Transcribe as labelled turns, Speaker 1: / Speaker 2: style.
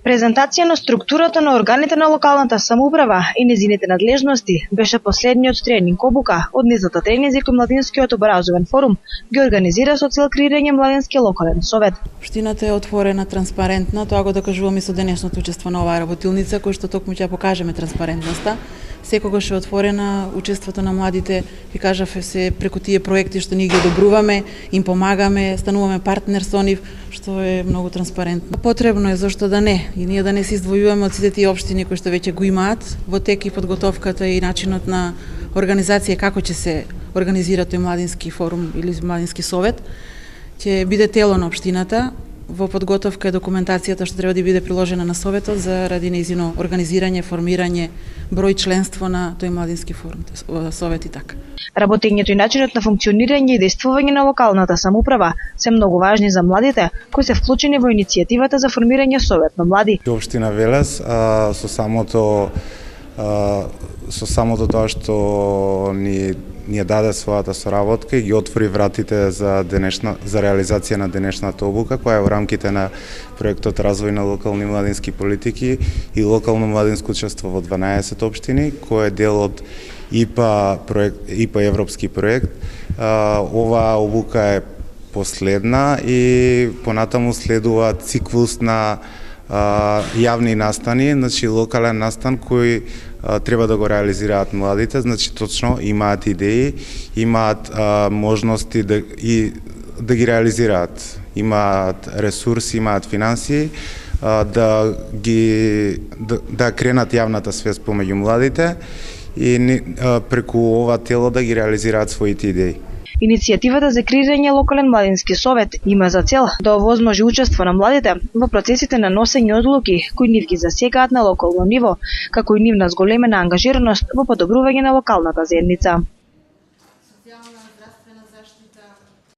Speaker 1: Презентација на структурата на органите на локалната самоуправа и незините надлежности беше последниот тренинг обука од низата тренинзи кој Младинскиот образовен форум ги организира со цел креирање Младински локален совет.
Speaker 2: Општината е отворена, транспарентна, тоа го докажуваме со денешното учество на оваа работилница, кој што токму ќе покажеме транспарентноста. Секогаш е отворена учеството на младите, ви кажав, се преку тие проекти што ние ги одобруваме, им помагаме, стануваме партнер со нив, што е многу транспарентно. Потребно е, зашто да не, и ние да не се издвојуваме од сите тие општини кои што веќе го имаат во тек и подготовката и начинот на организација како ќе се организира тој младински форум или младински совет. Ќе биде тело на општината. Во подготовка е документацијата што треба да биде приложена на советот заради нејзино организирање, формирање, број членство на тој младински форум, совет и така.
Speaker 1: Работењето и начинот на функционирање и действување на локалната самоуправа се многу важни за младите кои се вклучени во иницијативата за формирање совет на млади.
Speaker 3: Општина Велес со самото тоа што ни даде својата соработка и ги отвори вратите за реализација на денешната обука, која е во рамките на проектот Развој на локални младински политики и локално младинско учество во 12 општини, кој е дел од ИПА европски проект. Оваа обука е последна и понатаму следува циклус на јавни настани, значи локален настан кој треба да го реализираат младите, значи точно имаат идеи, имаат можности да ги реализираат, имаат ресурси, имаат финансии, да кренат јавната свест помеѓу младите и преку ова тело да ги реализираат своите идеи.
Speaker 1: Иницијативата за креирање локален младински совет има за цел да овозможи учество на младите во процесите на носење одлуки кои нив ги засегаат на локално ниво, како и нивна зголемена ангажираност во подобрување на локалната заедница.